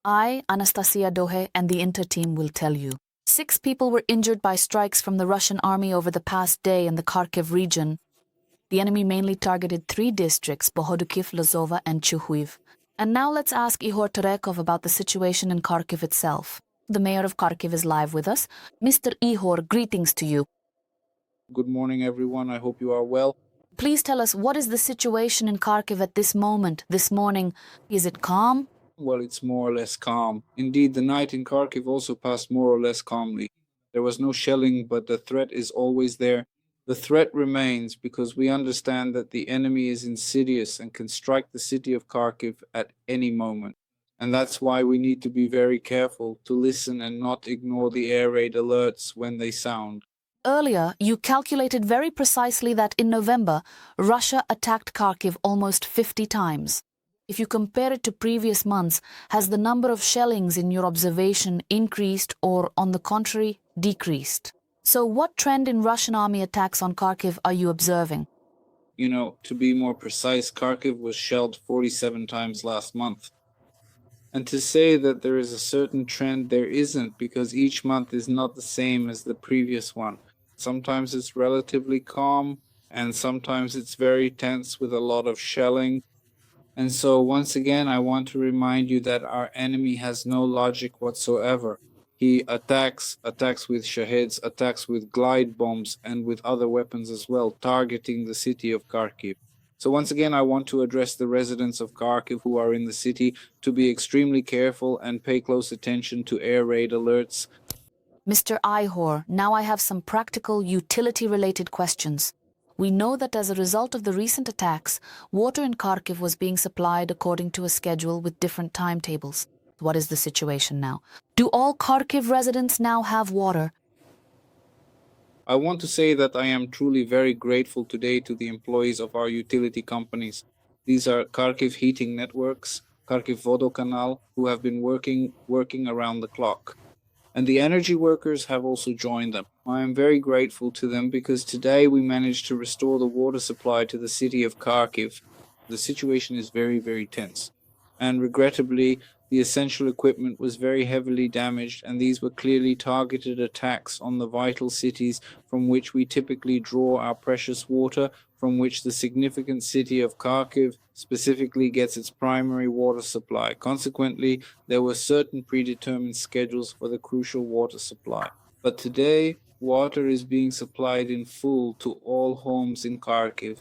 I, Anastasia Dohe, and the Inter team will tell you. 6 people were injured by strikes from the Russian army over the past day in the Kharkiv region. The enemy mainly targeted 3 districts, Bohodukhiv, Lozova, and Chuhuiv. And now let's ask Ihor Terekov about the situation in Kharkiv itself. The mayor of Kharkiv is live with us. Mr. Ihor, greetings to you. Good morning, everyone. I hope you are well. Please tell us, what is the situation in Kharkiv at this moment, this morning? Is it calm? Well, it's more or less calm. Indeed, the night in Kharkiv also passed more or less calmly. There was no shelling, but the threat is always there. The threat remains because we understand that the enemy is insidious and can strike the city of Kharkiv at any moment. And that's why we need to be very careful to listen and not ignore the air raid alerts when they sound. Earlier, you calculated very precisely that in November, Russia attacked Kharkiv almost 50 times. If you compare it to previous months, has the number of shellings in your observation increased or, on the contrary, decreased? So what trend in Russian army attacks on Kharkiv are you observing? To be more precise, Kharkiv was shelled 47 times last month. And to say that there is a certain trend, there isn't, because each month is not the same as the previous one. Sometimes it's relatively calm, and sometimes it's very tense with a lot of shelling. And so once again, I want to remind you that our enemy has no logic whatsoever. He attacks with shaheeds, attacks with glide bombs, and with other weapons as well, targeting the city of Kharkiv. So once again, I want to address the residents of Kharkiv who are in the city to be extremely careful and pay close attention to air raid alerts. Mr. Ihor, now I have some practical, utility-related questions. We know that as a result of the recent attacks, water in Kharkiv was being supplied according to a schedule with different timetables. What is the situation now? Do all Kharkiv residents now have water? I want to say that I am truly very grateful today to the employees of our utility companies. These are Kharkiv Heating Networks, Kharkiv Vodokanal, who have been working around the clock. And the energy workers have also joined them. I am very grateful to them because today we managed to restore the water supply to the city of Kharkiv. The situation is very, very tense. And regrettably, the essential equipment was very heavily damaged, and these were clearly targeted attacks on the vital cities from which we typically draw our precious water, from which the significant city of Kharkiv specifically gets its primary water supply. Consequently, there were certain predetermined schedules for the crucial water supply. But today, water is being supplied in full to all homes in Kharkiv.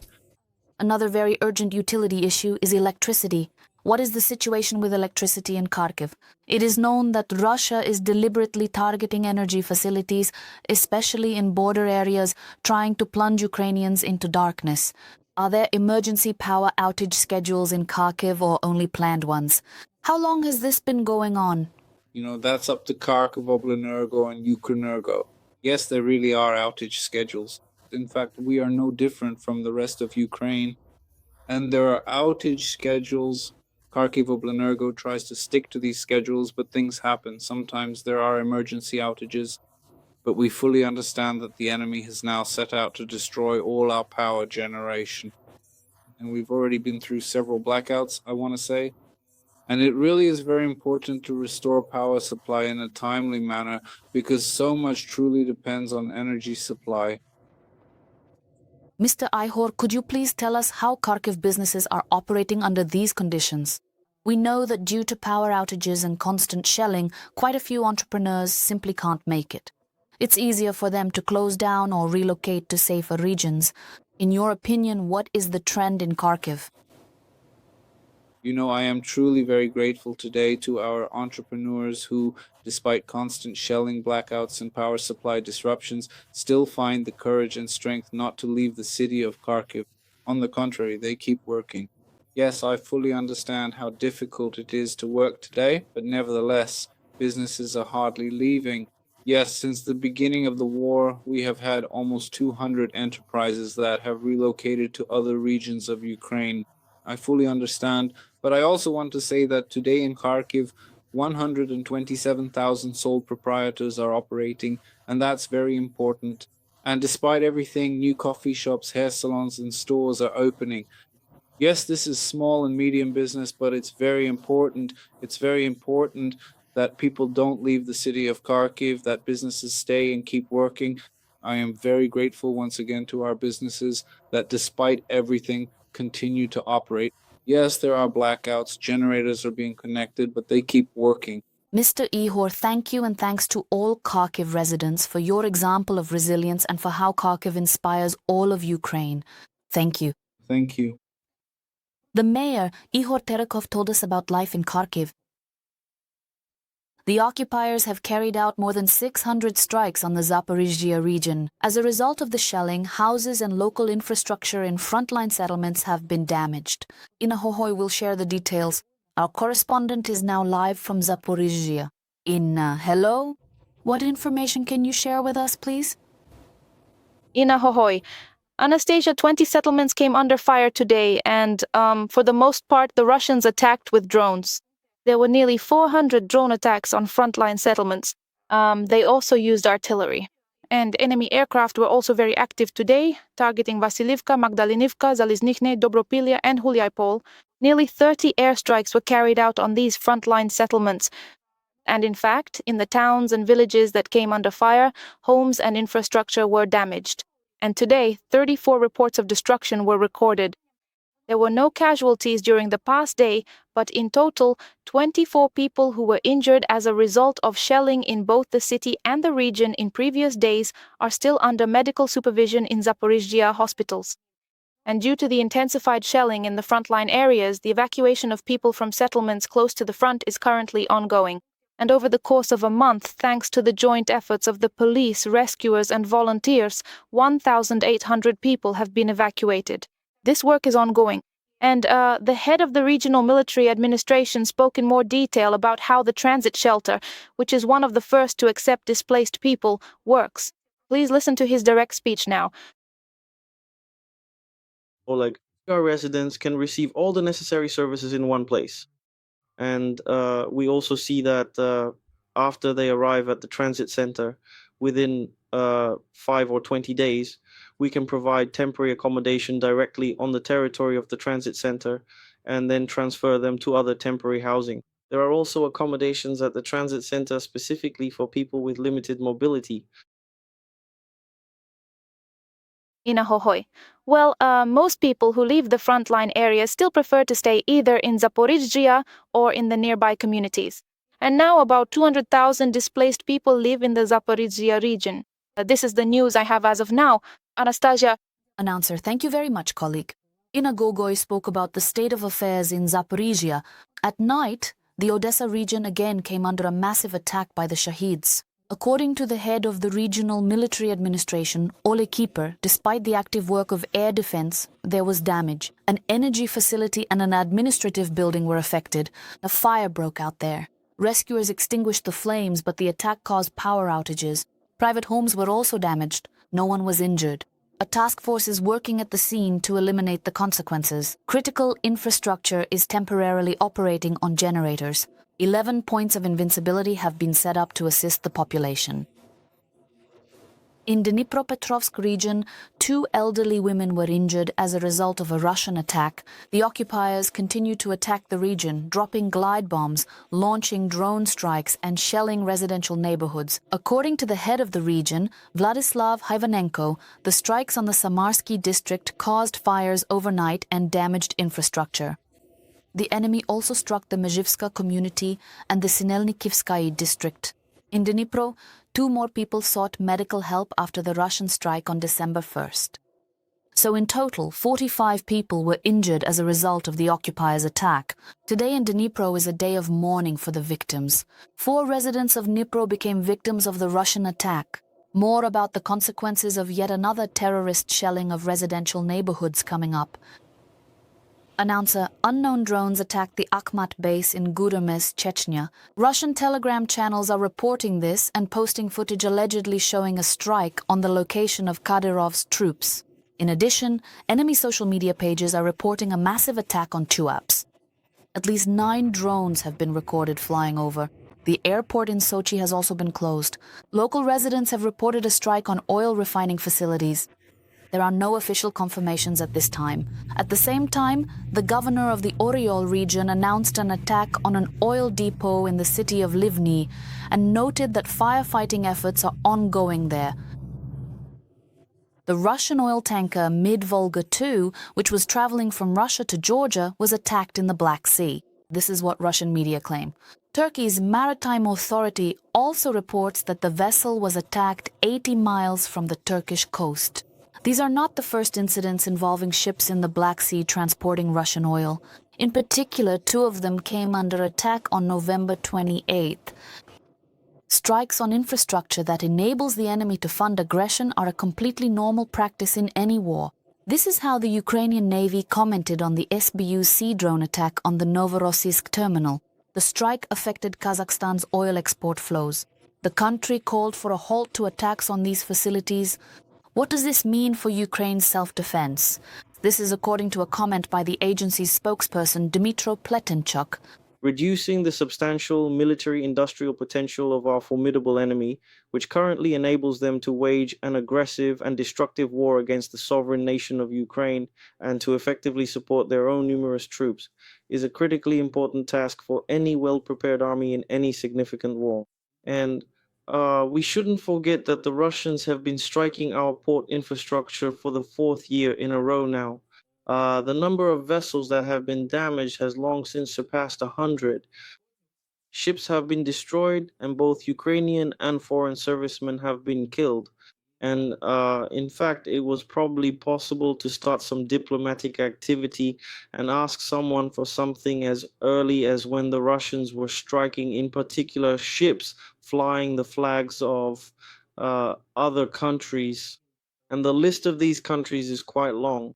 Another very urgent utility issue is electricity. What is the situation with electricity in Kharkiv? It is known that Russia is deliberately targeting energy facilities, especially in border areas, trying to plunge Ukrainians into darkness. Are there emergency power outage schedules in Kharkiv or only planned ones? How long has this been going on? That's up to Kharkiv Oblenergo and Ukrenergo. Yes, there really are outage schedules. In fact, we are no different from the rest of Ukraine. And there are outage schedules. Kharkiv Oblenergo tries to stick to these schedules, but things happen. Sometimes there are emergency outages, but we fully understand that the enemy has now set out to destroy all our power generation. And we've already been through several blackouts, I want to say. And it really is very important to restore power supply in a timely manner because so much truly depends on energy supply. Mr. Ihor, could you please tell us how Kharkiv businesses are operating under these conditions? We know that due to power outages and constant shelling, quite a few entrepreneurs simply can't make it. It's easier for them to close down or relocate to safer regions. In your opinion, what is the trend in Kharkiv? I am truly very grateful today to our entrepreneurs who, despite constant shelling, blackouts, and power supply disruptions, still find the courage and strength not to leave the city of Kharkiv. On the contrary, they keep working. Yes, I fully understand how difficult it is to work today, but nevertheless, businesses are hardly leaving. Yes, since the beginning of the war, we have had almost 200 enterprises that have relocated to other regions of Ukraine. I fully understand, but I also want to say that today in Kharkiv, 127,000 sole proprietors are operating, and that's very important. And despite everything, new coffee shops, hair salons, and stores are opening. Yes, this is small and medium business, but it's very important. It's very important that people don't leave the city of Kharkiv, that businesses stay and keep working. I am very grateful once again to our businesses that despite everything continue to operate. Yes, there are blackouts, generators are being connected, but they keep working. Mr. Ihor, thank you and thanks to all Kharkiv residents for your example of resilience and for how Kharkiv inspires all of Ukraine. Thank you. Thank you. The mayor, Ihor Terekov, told us about life in Kharkiv. The occupiers have carried out more than 600 strikes on the Zaporizhzhia region. As a result of the shelling, houses and local infrastructure in frontline settlements have been damaged. Ina Hohoy will share the details. Our correspondent is now live from Zaporizhzhia. Ina, hello? What information can you share with us, please? Ina Hohoy. Anastasia, 20 settlements came under fire today, and for the most part, the Russians attacked with drones. There were nearly 400 drone attacks on frontline settlements. They also used artillery. And enemy aircraft were also very active today, targeting Vasilivka, Magdalinivka, Zaliznichne, Dobropilya, and Hulyapol. Nearly 30 airstrikes were carried out on these frontline settlements. And in fact, in the towns and villages that came under fire, homes and infrastructure were damaged. And today, 34 reports of destruction were recorded. There were no casualties during the past day, but in total, 24 people who were injured as a result of shelling in both the city and the region in previous days are still under medical supervision in Zaporizhzhia hospitals. And due to the intensified shelling in the frontline areas, the evacuation of people from settlements close to the front is currently ongoing. And over the course of a month, thanks to the joint efforts of the police, rescuers, and volunteers, 1,800 people have been evacuated. This work is ongoing. And the head of the regional military administration spoke in more detail about how the transit shelter, which is one of the first to accept displaced people, works. Please listen to his direct speech now. Oleg, our residents can receive all the necessary services in one place. And we also see that after they arrive at the transit center, within 5 or 20 days, we can provide temporary accommodation directly on the territory of the transit center and then transfer them to other temporary housing. There are also accommodations at the transit center specifically for people with limited mobility. Ina Hohoy. Well, most people who leave the frontline areas still prefer to stay either in Zaporizhzhia or in the nearby communities. And now about 200,000 displaced people live in the Zaporizhzhia region. This is the news I have as of now. Anastasia. Announcer, thank you very much, colleague. Ina Gogoy spoke about the state of affairs in Zaporizhzhia. At night, the Odesa region again came under a massive attack by the Shahids. According to the head of the regional military administration, Ole Keeper, despite the active work of air defense, there was damage. An energy facility and an administrative building were affected. A fire broke out there. Rescuers extinguished the flames, but the attack caused power outages. Private homes were also damaged. No one was injured. A task force is working at the scene to eliminate the consequences. Critical infrastructure is temporarily operating on generators. 11 points of invincibility have been set up to assist the population. In Dnipropetrovsk region, 2 elderly women were injured as a result of a Russian attack. The occupiers continue to attack the region, dropping glide bombs, launching drone strikes, and shelling residential neighborhoods. According to the head of the region, Vladislav Ivanenko, the strikes on the Samarsky district caused fires overnight and damaged infrastructure. The enemy also struck the Mezhivska community and the Sinelnikivsky district. In Dnipro, 2 more people sought medical help after the Russian strike on December 1st. So in total, 45 people were injured as a result of the occupiers' attack. Today in Dnipro is a day of mourning for the victims. 4 residents of Dnipro became victims of the Russian attack. More about the consequences of yet another terrorist shelling of residential neighborhoods coming up. Announcer, unknown drones attacked the Akhmat base in Gurmes, Chechnya. Russian telegram channels are reporting this and posting footage allegedly showing a strike on the location of Kadyrov's troops. In addition, enemy social media pages are reporting a massive attack on Chuaps. At least 9 drones have been recorded flying over. The airport in Sochi has also been closed. Local residents have reported a strike on oil refining facilities. There are no official confirmations at this time. At the same time, the governor of the Oriol region announced an attack on an oil depot in the city of Livny and noted that firefighting efforts are ongoing there. The Russian oil tanker Mid-Volga II, which was traveling from Russia to Georgia, was attacked in the Black Sea. This is what Russian media claim. Turkey's maritime authority also reports that the vessel was attacked 80 miles from the Turkish coast. These are not the first incidents involving ships in the Black Sea transporting Russian oil. In particular, 2 of them came under attack on November 28th. Strikes on infrastructure that enables the enemy to fund aggression are a completely normal practice in any war. This is how the Ukrainian Navy commented on the SBU sea drone attack on the Novorossiysk terminal. The strike affected Kazakhstan's oil export flows. The country called for a halt to attacks on these facilities. What does this mean for Ukraine's self-defense? This is according to a comment by the agency's spokesperson Dnipropetrovsk. Reducing the substantial military-industrial potential of our formidable enemy, which currently enables them to wage an aggressive and destructive war against the sovereign nation of Ukraine and to effectively support their own numerous troops, is a critically important task for any well-prepared army in any significant war. And we shouldn't forget that the Russians have been striking our port infrastructure for the 4th year in a row now. The number of vessels that have been damaged has long since surpassed 100. Ships have been destroyed, and both Ukrainian and foreign servicemen have been killed. And in fact, it was probably possible to start some diplomatic activity and ask someone for something as early as when the Russians were striking, in particular, ships flying the flags of other countries. And the list of these countries is quite long.